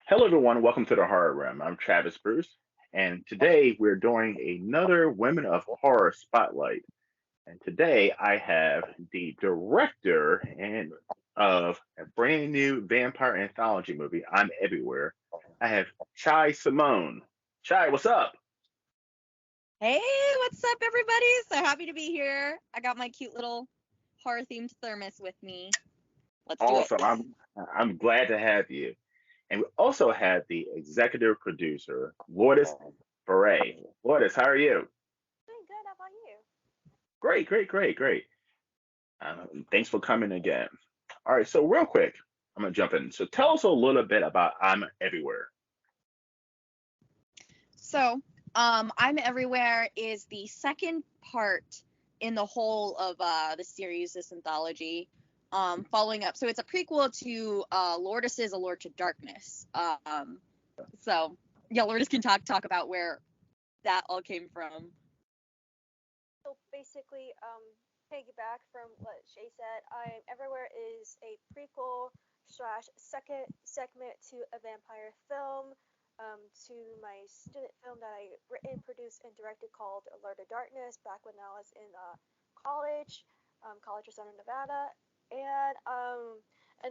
Hello, everyone. Welcome to the Horror Room. I'm Travis Bruce, and today we're doing another Women of Horror Spotlight. And today I have the director of a brand new vampire anthology movie, I'm Everywhere. I have Chai Simone. Chai, what's up? Hey, what's up, everybody? So happy to be here. I got my cute little horror themed thermos with me. Let's do it. Awesome. I'm glad to have you. And we also have the executive producer, Lourdes Beret. Lourdes, how are you? Doing good. How about you? Great, great, great, great. Thanks for coming again. All right, so real quick, I'm gonna jump in. So tell us a little bit about I'm Everywhere. I'm Everywhere is the second part in the whole of the series, this anthology. Following up, so it's a prequel to Lourdes's Allure to Darkness. So yeah, Lourdes can talk about where that all came from. So basically, piggyback from what Shay said, I'm Everywhere is a prequel slash second segment to a vampire film, to my student film that I written, produced, and directed called Alert of Darkness back when I was in college, College of Southern Nevada, and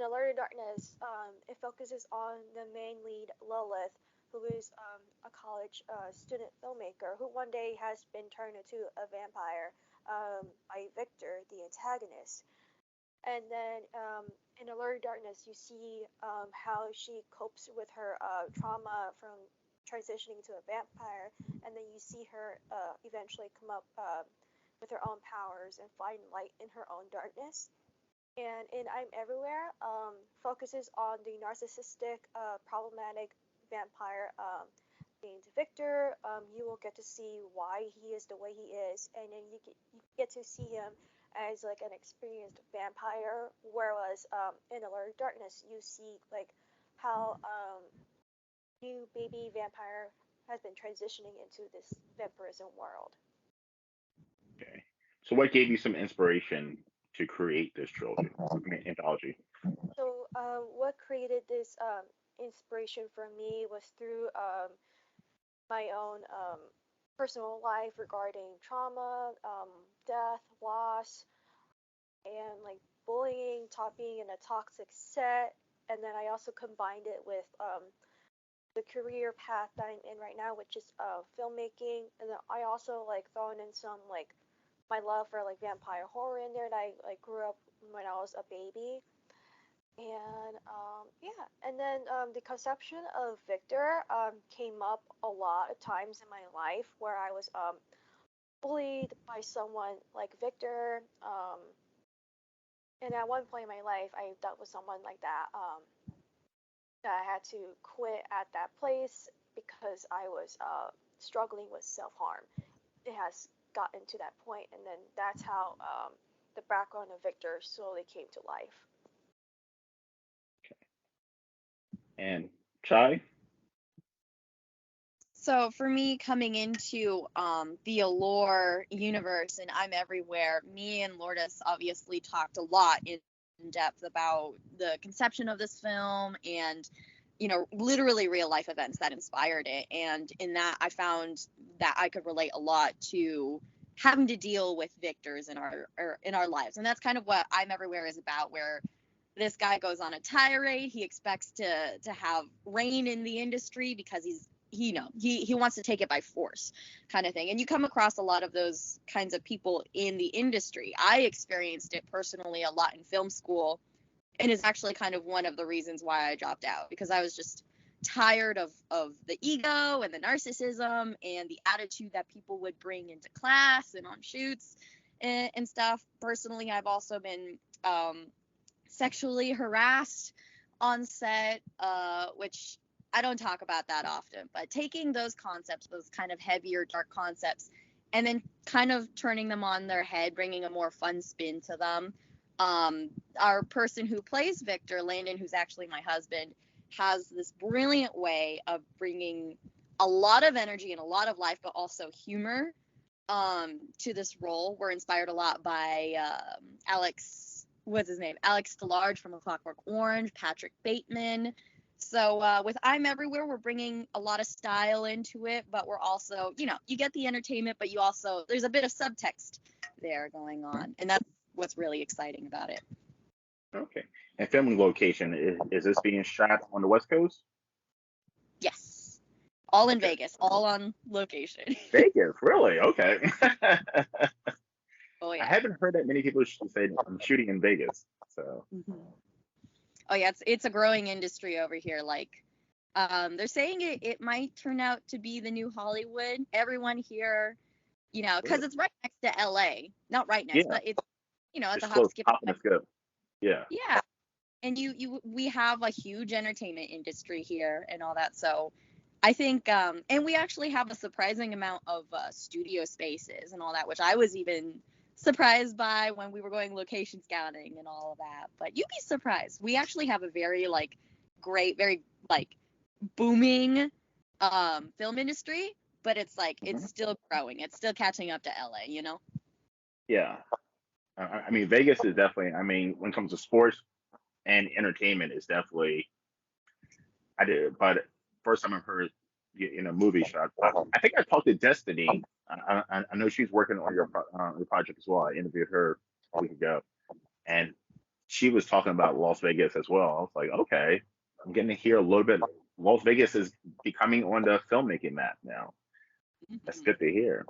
Alert of Darkness, it focuses on the main lead Lilith, who is a college student filmmaker who one day has been turned into a vampire by Victor, the antagonist. And then in Alert Darkness, you see how she copes with her trauma from transitioning to a vampire, and then you see her eventually come up with her own powers and find light in her own darkness. And in I'm Everywhere, focuses on the narcissistic, problematic vampire named Victor. You will get to see why he is the way he is, and then you get to see him as like an experienced vampire. Whereas in Alert of Darkness, you see like how new baby vampire has been transitioning into this vampirism world. Okay. So what gave you some inspiration to create this trilogy, I mean, anthology? So, what created this inspiration for me was through my own personal life regarding trauma, death, loss, and like bullying, being in a toxic set. And then I also combined it with the career path that I'm in right now, which is filmmaking. And then I also like thrown in some like my love for like vampire horror in there that I like grew up when I was a baby. And yeah, and then the conception of Victor came up a lot of times in my life where I was bullied by someone like Victor. And at one point in my life, I dealt with someone like that. That I had to quit at that place because I was struggling with self harm. It has gotten to that point, and then that's how the background of Victor slowly came to life. And Chai? So for me, coming into the Allure universe and I'm Everywhere, me and Lourdes obviously talked a lot in depth about the conception of this film and literally real life events that inspired it. And in that, I found that I could relate a lot to having to deal with victors in our lives, and that's kind of what I'm Everywhere is about, where this guy goes on a tirade. He expects to have reign in the industry because he wants to take it by force, kind of thing. And you come across a lot of those kinds of people in the industry. I experienced it personally a lot in film school, and is actually kind of one of the reasons why I dropped out, because I was just tired of the ego and the narcissism and the attitude that people would bring into class and on shoots and stuff. Personally, I've also been sexually harassed on set, which I don't talk about that often, but taking those concepts, those kind of heavier, dark concepts, and then kind of turning them on their head, bringing a more fun spin to them. Our person who plays Victor, Landon, who's actually my husband, has this brilliant way of bringing a lot of energy and a lot of life, but also humor to this role. We're inspired a lot by Alex, what's his name? Alex DeLarge from A Clockwork Orange, Patrick Bateman. So with I'm Everywhere, we're bringing a lot of style into it, but we're also, you get the entertainment, but there's a bit of subtext there going on, and that's what's really exciting about it. Okay. And filming location, is this being shot on the West Coast? Yes. All in Okay. Vegas, all on location. Vegas, really? Okay. Oh, I yeah. haven't heard that many people say I'm shooting in Vegas. So, Oh, yeah, it's a growing industry over here. Like, they're saying it might turn out to be the new Hollywood. Everyone here, because it's right next to LA. Not right next, yeah, but it's, it's it's a hop, close. skip, Hop and and a skip. Yeah. yeah. And we have a huge entertainment industry here and all that. So I think, and we actually have a surprising amount of studio spaces and all that, which I was even surprised by when we were going location scouting and all of that. But you'd be surprised. We actually have a very great, very booming film industry, but it's it's still growing. It's still catching up to LA. Yeah. I mean, Vegas is definitely, when it comes to sports and entertainment, is definitely, but first time I've heard in a movie shot. I think I talked to Destiny. I know she's working on your project as well. I interviewed her a week ago, and she was talking about Las Vegas as well. I was like, okay, I'm getting to hear a little bit. Las Vegas is becoming on the filmmaking map now. That's good to hear.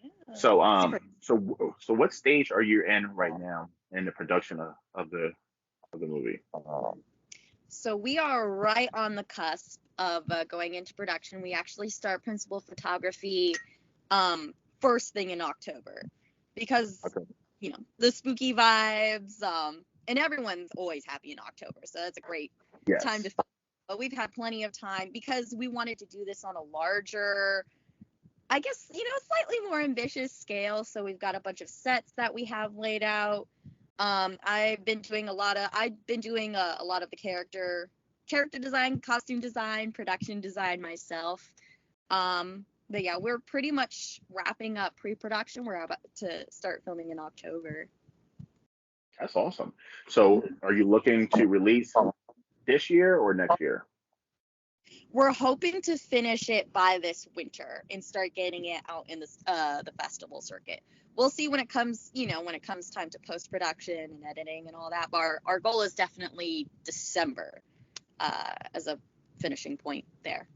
Yeah. So, Super. so what stage are you in right now in the production of the movie? So we are right on the cusp of going into production. We actually start principal photography first thing in October because Okay. the spooky vibes, and everyone's always happy in October, so that's a great Yes. time to film. But we've had plenty of time because we wanted to do this on a larger, I guess, slightly more ambitious scale. So we've got a bunch of sets that we have laid out. I've been doing a lot of the character design, costume design, production design myself. But yeah, we're pretty much wrapping up pre-production. We're about to start filming in October. That's awesome. So, are you looking to release this year or next year? We're hoping to finish it by this winter and start getting it out in the festival circuit. We'll see when it comes time to post-production and editing and all that. But our goal is definitely December as a finishing point there.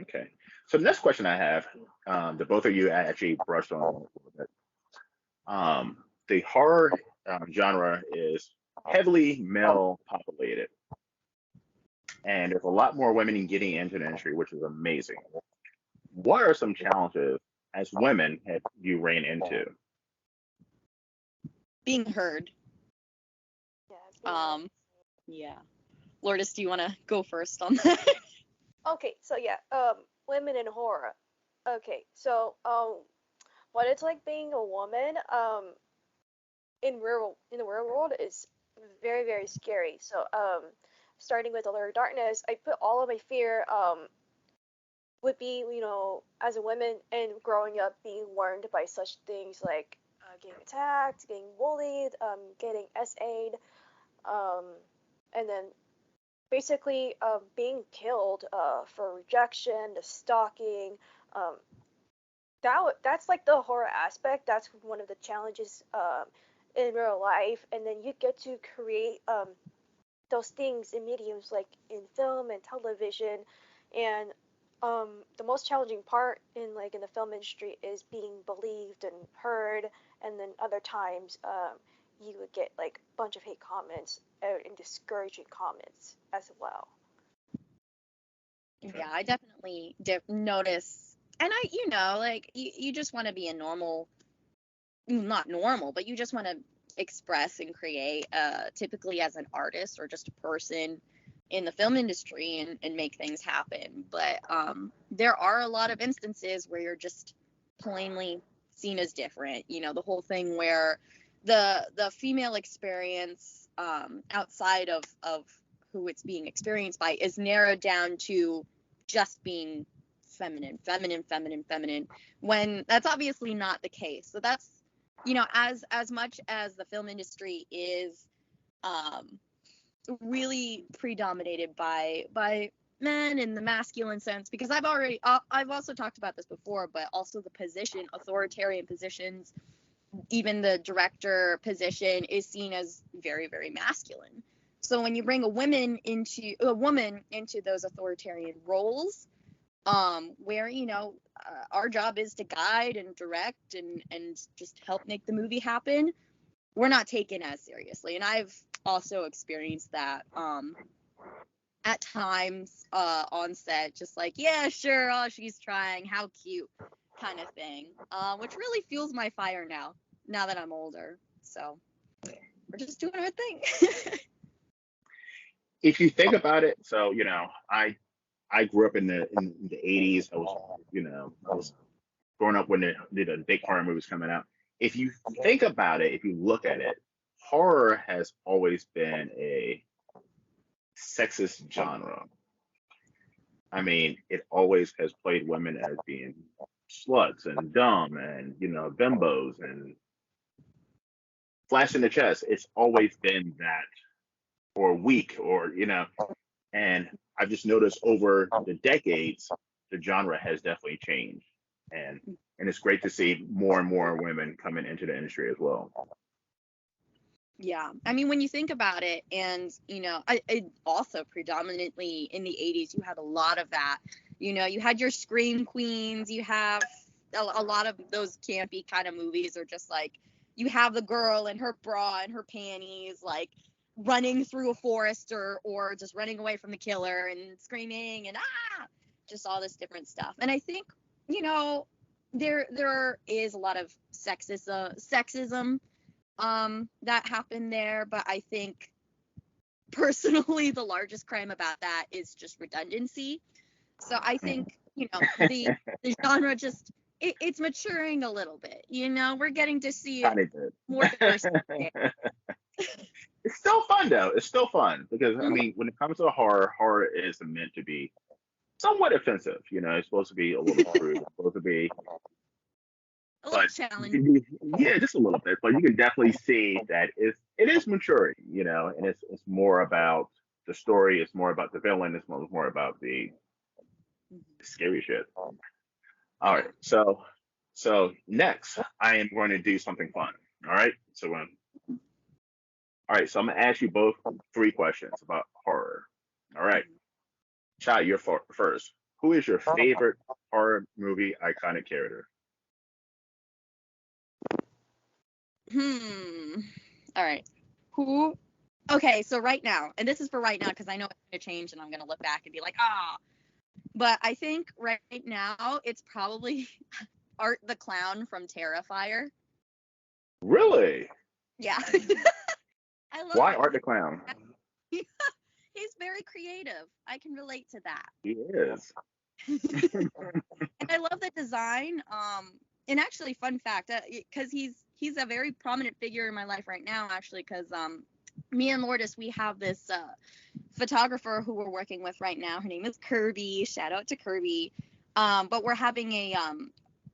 Okay. So the next question I have, that both of you actually brushed on a little bit. The horror genre is heavily male populated, and there's a lot more women getting into the industry, which is amazing. What are some challenges as women have you ran into? Being heard. Yeah. Yeah. Lourdes, do you want to go first on that? Okay, so yeah, women in horror. Okay, so what it's like being a woman in the real world is very very scary. So starting with Alert Darkness, I put all of my fear would be as a woman and growing up being warned by such things like getting attacked, getting bullied, getting SA'd, and then basically being killed for rejection, the stalking. Um, that's like the horror aspect. That's one of the challenges in real life, and then you get to create those things in mediums like in film and television, and the most challenging part in the film industry is being believed and heard, and then other times you would get like a bunch of hate comments and discouraging comments as well. Yeah, I definitely notice, and you just want to be a normal, not normal, but you just want to express and create, typically as an artist or just a person in the film industry and make things happen. But there are a lot of instances where you're just plainly seen as different. The whole thing where the female experience, outside of who it's being experienced by, is narrowed down to just being feminine, when that's obviously not the case. So that's, as much as the film industry is really predominated by men in the masculine sense, because I've also talked about this before, but also the authoritarian positions, even the director position is seen as very, very masculine. So when you bring a woman into those authoritarian roles, where our job is to guide and direct and just help make the movie happen, we're not taken as seriously. And I've also experienced that at times on set, just like, yeah, sure, oh, she's trying, how cute, kind of thing, which really fuels my fire now that I'm older. So we're just doing our thing. If you think about it, so I grew up in the 80s. I was growing up when the big horror movies coming out. If you think about it, if you look at it, horror has always been a sexist genre. I mean, it always has played women as being sluts and dumb and bimbos and flash in the chest. It's always been that, or weak, or and I've just noticed over the decades the genre has definitely changed, and it's great to see more and more women coming into the industry as well. Yeah, I mean, when you think about it, and I also predominantly in the 80s, you had a lot of that. You had your scream queens, you have a lot of those campy kind of movies, or just like you have the girl in her bra and her panties, like running through a forest or just running away from the killer and screaming and just all this different stuff. And I think there is a lot of sexism that happened there, but I think personally the largest crime about that is just redundancy. So I think the genre just it's maturing a little bit. We're getting to see more diversity. It's still fun though. It's still fun because I mean, when it comes to horror is meant to be somewhat offensive. It's supposed to be a little crude. It's supposed to be a little challenging. Yeah, just a little bit. But you can definitely see that it is maturing. And it's more about the story. It's more about the villain. It's more about the scary shit. All right. So next, I am going to do something fun. All right. All right, so I'm gonna ask you both 3 questions about horror. All right, Chai, you're first. Who is your favorite horror movie iconic character? All right. Who? Okay, so right now, and this is for right now because I know it's gonna change, and I'm gonna look back and be like, But I think right now it's probably Art the Clown from Terrifier. Really? Yeah. I love Why him. Art the Clown? He's very creative. I can relate to that. He is. And I love the design. And actually, fun fact, because he's a very prominent figure in my life right now, actually, because me and Lourdes, we have this photographer who we're working with right now. Her name is Kirby. Shout out to Kirby. But we're having a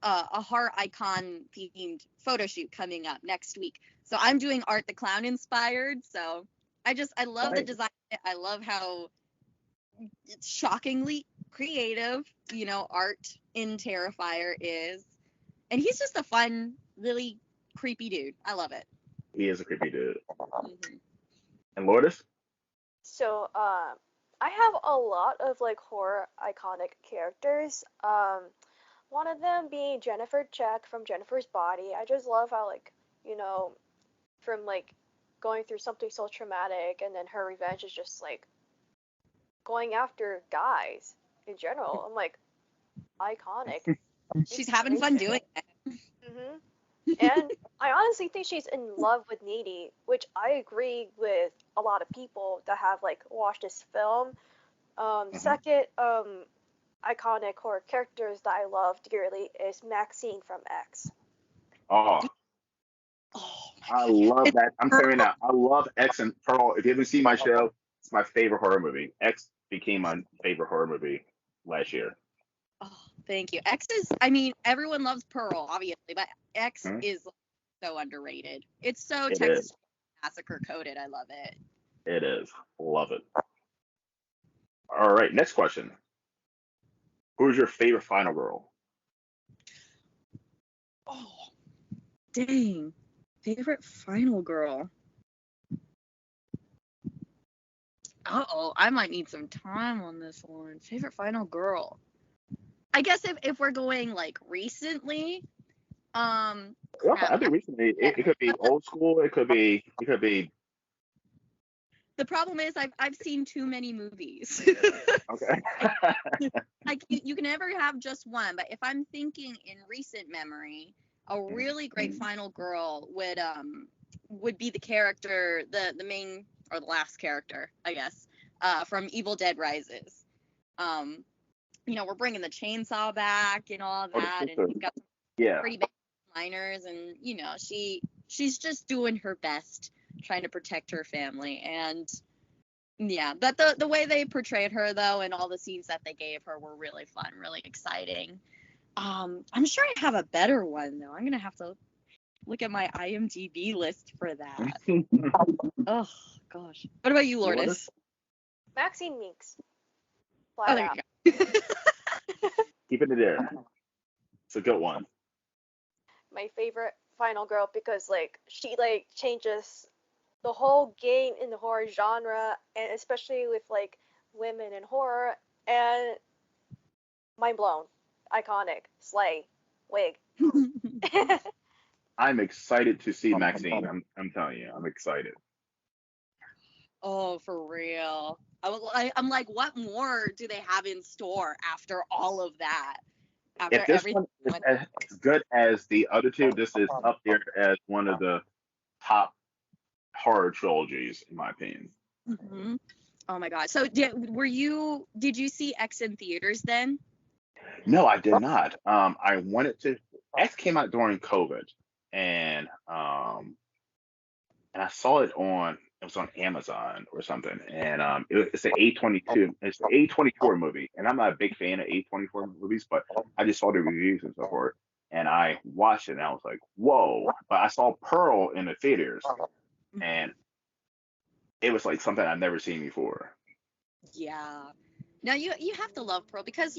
horror icon themed photo shoot coming up next week. So I'm doing Art the Clown inspired. So I love the design. I love how it's shockingly creative, Art in Terrifier is. And he's just a fun, really creepy dude. I love it. He is a creepy dude. Mm-hmm. And Lourdes? So, I have a lot of like horror iconic characters. One of them being Jennifer Check from Jennifer's Body. I just love how from like going through something so traumatic, and then her revenge is just like going after guys in general. I'm like, iconic. She's having fun doing it. Mm-hmm. And I honestly think she's in love with Needy, which I agree with a lot of people that have like watched this film. Second, iconic horror characters that I love dearly is Maxine from X. Oh, I love that. I'm telling you now, I love X and Pearl. If you haven't seen my show, it's my favorite horror movie. X became my favorite horror movie last year. Oh, thank you. X is, I mean, everyone loves Pearl, obviously, but X is so underrated. It's so Texas Massacre coded. I love it. It is. Love it. All right, next question. Who's your favorite final girl? Oh, dang. Favorite final girl. Uh-oh, I might need some time on this one. Favorite final girl. I guess if we're going like recently, Well, crap. I think recently it could be old school. It could be The problem is I've seen too many movies. okay. You can never have just one, but if I'm thinking in recent memory, a really great final girl would be the character, the main or the last character, I guess, from Evil Dead Rises. We're bringing the chainsaw back and all Oh, the that, and sister. she's got some Yeah. pretty big liners, and she's just doing her best trying to protect her family. And yeah, but the way they portrayed her though, and all the scenes that they gave her were really fun, really exciting. I'm sure I have a better one though. I'm gonna have to look at my IMDb list for that. Oh gosh. What about you, Lourdes? Maxine Meeks. Oh, Flat there out. you go. Keeping it there. It's a good one. My favorite final girl because like she like changes the whole game in the horror genre, and especially with like women in horror, and mind blown, iconic, slay, wig. I'm excited to see Maxine. I'm telling you, I'm excited. Oh, for real. I'm like, what more do they have in store after all of that? After If this everything. one is as good as the other two, this is up there as one of the top horror trilogies, in my opinion. Mhm. Oh my God. So did you see X in theaters then? No, I did not. I wanted to. X came out during COVID, and and I saw it on. It was on Amazon or something, and it's an A24. It's an A24 movie, and I'm not a big fan of A24 movies, but I just saw the reviews and so forth, and I watched it, and I was like, whoa! But I saw Pearl in the theaters, and it was like something I've never seen before. Yeah. Now you have to love Pearl because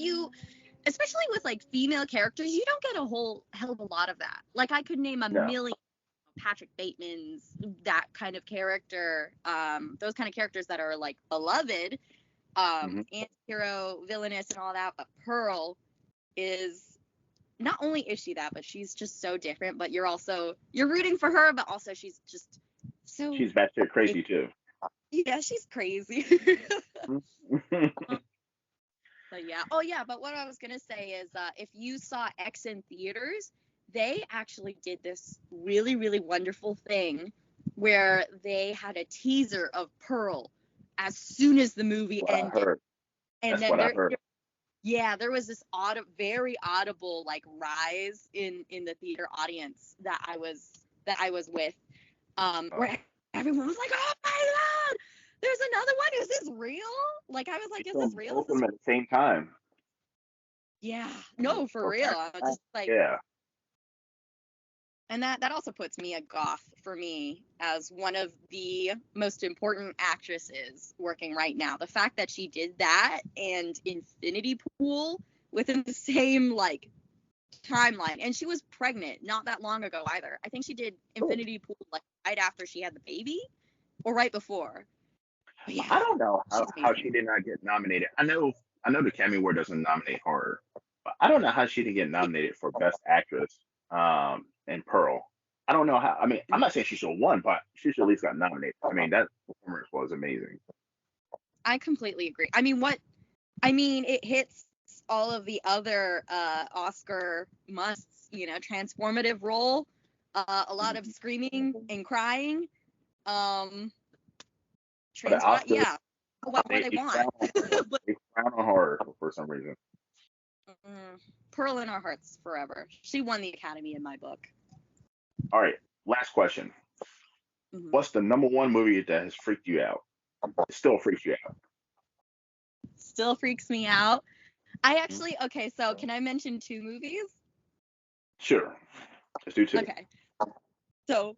especially with like female characters, you don't get a whole hell of a lot of that. Like I could name a No. million Patrick Bateman's, that kind of character, those kind of characters that are like beloved, Hmm. anti-hero, villainous, and all that. But Pearl is not only is she that, but she's just so different. But you're rooting for her, but also she's just so, She's batshit crazy too. yeah, she's crazy. But yeah. Oh yeah. But what I was gonna say is, if you saw X in theaters, they actually did this really, really wonderful thing where they had a teaser of Pearl as soon as the movie What I ended, heard. and That's then what I heard. yeah, there was this very audible like rise in the theater audience that I was with, where everyone was like, "Oh my God, there's another one. Is this real?" Like I was like, "Is this real? Is Both of this?" them at the same time. Yeah, no, for real. I was just like, Yeah. and that also puts Mia Goth for me as one of the most important actresses working right now. The fact that she did that and Infinity Pool within the same like timeline, and she was pregnant not that long ago either. I think she did Infinity Pool like right after she had the baby or right before. But yeah, I don't know she's how she amazing. did not get nominated. I know the Academy Award doesn't nominate horror, but I don't know how she didn't get nominated for Best Actress in Pearl. I don't know how. I mean, I'm not saying she should have won, but she should at least got nominated. I mean, that performance was amazing. I completely agree. I mean, it hits all of the other Oscar musts, transformative role, a lot of screaming and crying, um, But the Oscars, yeah, what more they, they they want. frown on horror. But, They frown on horror for some reason. Pearl in our hearts forever. She won the Academy in my book. All right, last question. Mhm. What's the number one movie that has freaked you out? It still freaks you out. Still freaks me out. Okay, so can I mention two movies? Sure. Let's do two. Okay. So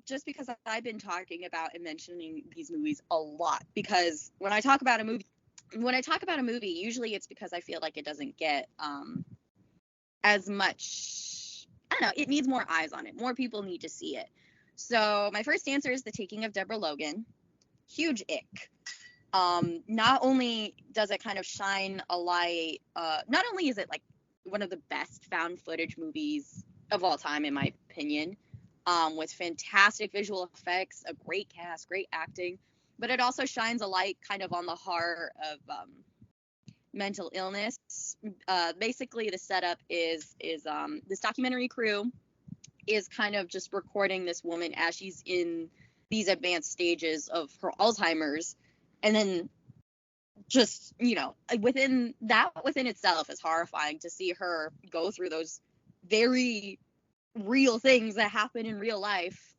just because I've been talking about and mentioning these movies a lot, because when I talk about a movie, usually it's because I feel like it doesn't get as much. I don't know. It needs more eyes on it. More people need to see it. So my first answer is The Taking of Deborah Logan. Huge ick. Not only does it kind of shine a light, not only is it like one of the best found footage movies of all time, in my opinion, with fantastic visual effects, a great cast, great acting, but it also shines a light kind of on the horror of mental illness. Basically, the setup is this documentary crew is kind of just recording this woman as she's in these advanced stages of her Alzheimer's, and then just, within itself is horrifying to see her go through those very real things that happen in real life.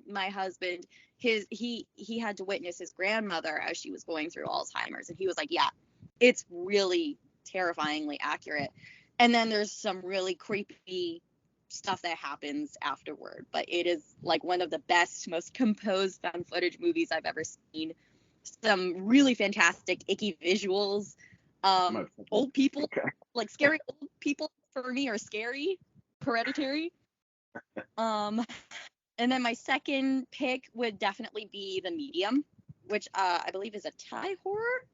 My husband, he had to witness his grandmother as she was going through Alzheimer's, and he was like, yeah, it's really terrifyingly accurate. And then there's some really creepy stuff that happens afterward, but it is like one of the best, most composed found footage movies I've ever seen. Some really fantastic icky visuals. Old people, like scary old people for me are scary. Hereditary. And then my second pick would definitely be The Medium, which I believe is a Thai horror.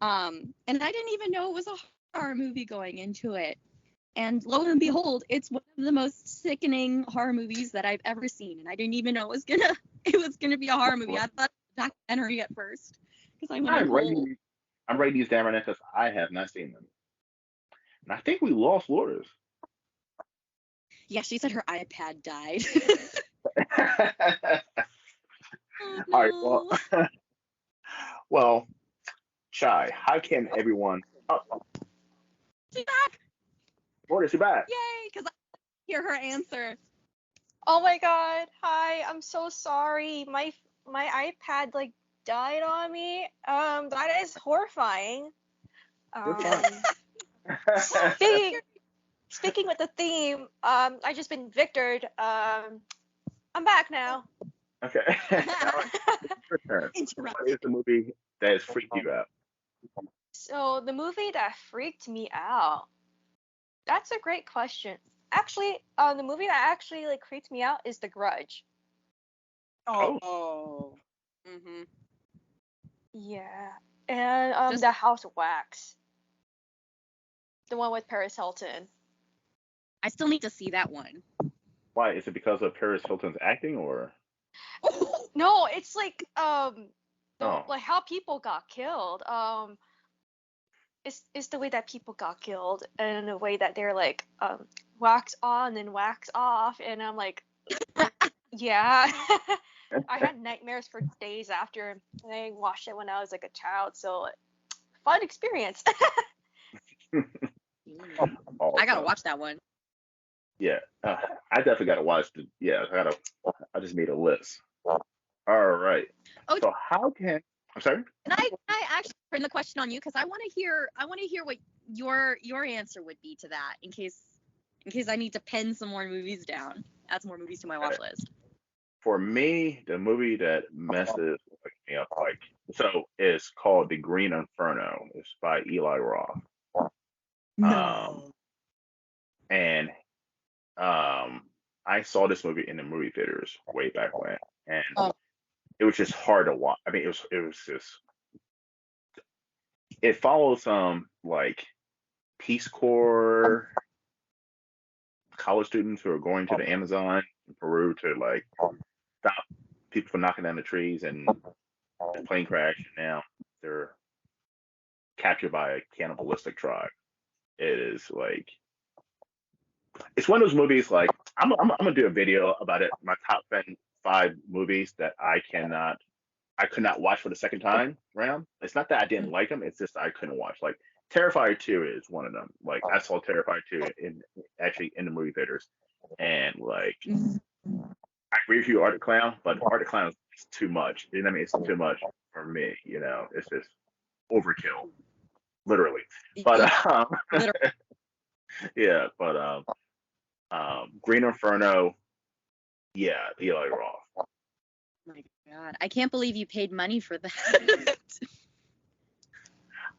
And I didn't even know it was a horror movie going into it. And lo and behold, it's one of the most sickening horror movies that I've ever seen. And I didn't even know it was gonna be a horror movie. I thought it was a documentary at first, because I'm writing these down right now because I have not seen them. And I think we lost Lourdes. Yeah, she said her iPad died. Oh, no. All right, well, Chai, how can everyone... Oh, She's back! Lourdes, you back? Yay, because I hear her answer. Oh my god. Hi, I'm so sorry. My iPad like died on me. That is horrifying. You're fine. Speaking with the theme, I just been victored. I'm back now. Okay. All right. Your turn. What is the movie that has freaked you out? So the movie that freaked me out. That's a great question. Actually, the movie that actually like creeped me out is The Grudge. Oh. Mm-hmm. Yeah. And The House of Wax. The one with Paris Hilton. I still need to see that one. Why? Is it because of Paris Hilton's acting, or? No, it's like like how people got killed. It's the way that people got killed, and the way that they're like wax on and wax off, and I'm like, yeah. I had nightmares for days after, and I watched it when I was like a child, so fun experience. I gotta watch that one. Yeah, I definitely gotta watch the. Yeah, I just made a list. All right. Oh, so how can? I'm sorry. Can I actually turn the question on you, because I want to hear what your answer would be to that, in case I need to pen some more movies down, add some more movies to my watch list. For me, the movie that messes me up is called The Green Inferno. It's by Eli Roth. No. And I saw this movie in the movie theaters way back when, and it was just hard to watch. I mean, it was just, it follows some like Peace Corps college students who are going to the Amazon in Peru to like stop people from knocking down the trees, and the plane crash, and now they're captured by a cannibalistic tribe. It is like, it's one of those movies like I'm gonna do a video about it. My top 5 movies that I could not watch for the second time round. It's not that I didn't like them; it's just I couldn't watch. Like Terrifier 2 is one of them. Like I saw Terrifier 2 in the movie theaters, and like I agree with you, Art the Clown, but Art the Clown is too much. You know what I mean? It's too much for me. You know, it's just overkill, literally. But yeah, but Green Inferno Yeah, Eli Roth. Oh my God, I can't believe you paid money for that.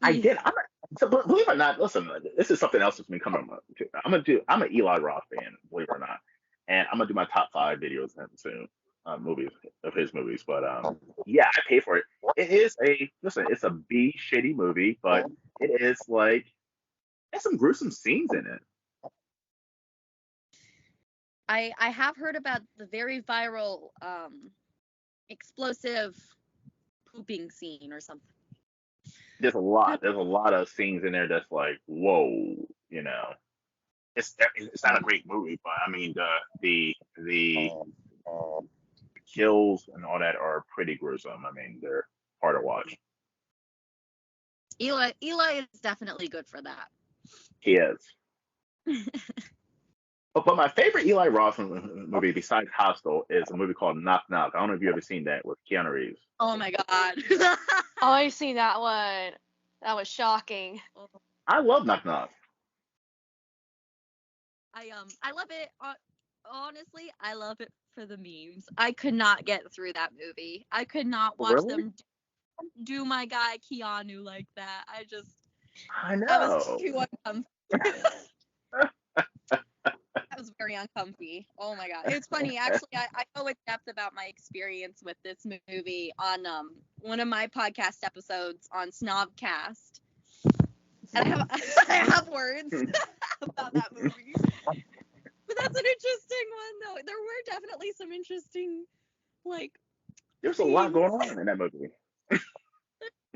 I did. So believe it or not, listen, this is something else that's been coming up. I'm an Eli Roth fan, believe it or not, and I'm gonna do my top 5 videos of him soon, movies of his movies. But yeah, I pay for it. It is it's a B shitty movie, but it is like there's some gruesome scenes in it. I have heard about the very viral explosive pooping scene or something. There's a lot of scenes in there that's like, whoa, you know. It's not a great movie, but I mean the kills and all that are pretty gruesome. I mean, they're hard to watch. Eli is definitely good for that. He is. But my favorite Eli Roth movie besides Hostel is a movie called Knock Knock. I don't know if you ever seen that with Keanu Reeves. Oh my God. Oh, I've seen that one. That was shocking. I love Knock Knock. I love it. Honestly, I love it for the memes. I could not get through that movie. I could not watch Really? them do my guy Keanu like that. I That was know. too uncomfortable. That was very uncomfy. Oh my God. It's funny. Actually, I go in depth about my experience with this movie on one of my podcast episodes on Snobcast. And I have words about that movie. But that's an interesting one, though. There were definitely some interesting, like, There's a lot going on in that movie. a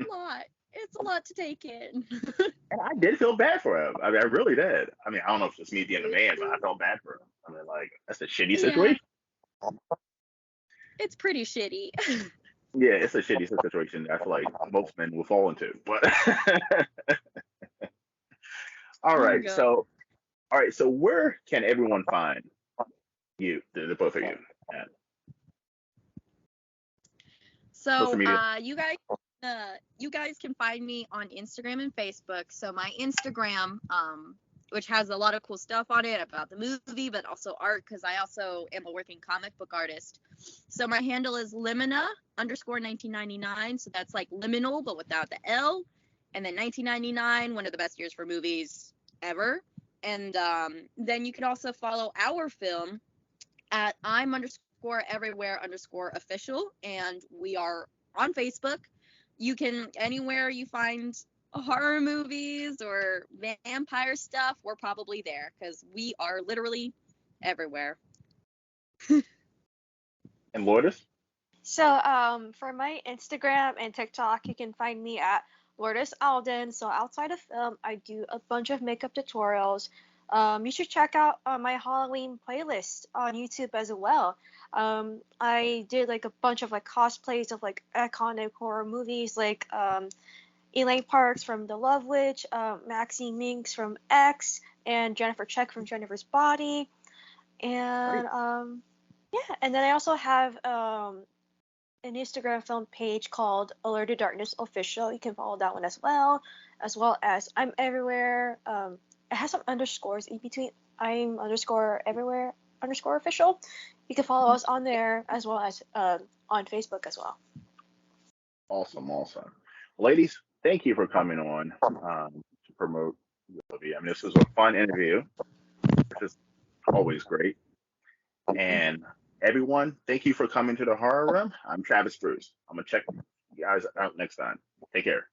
lot. It's a lot to take in. And I did feel bad for him. I mean, I really did. I mean, I don't know if it's me being a man, but I felt bad for him. I mean, like, that's a shitty situation. It's pretty shitty. Yeah, it's a shitty situation. I feel like most men will fall into. But all right, so where can everyone find you, the both of you? At? So, Social media. you guys can find me on Instagram and Facebook. So my Instagram, which has a lot of cool stuff on it about the movie, but also art, because I also am a working comic book artist. So my handle is Limina_1999. So that's like liminal, but without the L. And then 1999, one of the best years for movies ever. And then you can also follow our film at I'm_everywhere_official. And we are on Facebook. You can, anywhere you find horror movies or vampire stuff, we're probably there, because we are literally everywhere. And Lourdes? So, for my Instagram and TikTok, you can find me at Lourdes Alden. So, outside of film, I do a bunch of makeup tutorials. You should check out my Halloween playlist on YouTube as well. I did like a bunch of like cosplays of like iconic horror movies, like Elaine Parks from The Love Witch, Maxine Minks from X, and Jennifer Check from Jennifer's Body. And yeah, and then I also have an Instagram film page called Alerted Darkness Official. You can follow that one as well as I'm Everywhere. It has some underscores in between. I'm _everywhere _official. You can follow us on there as well as on Facebook as well. Awesome. Ladies, thank you for coming on to promote the movie. I mean, this was a fun interview, which is always great. And everyone, thank you for coming to the Horror Room. I'm Travis Bruce. I'm going to check you guys out next time. Take care.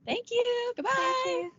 Thank you. Goodbye. Thank you.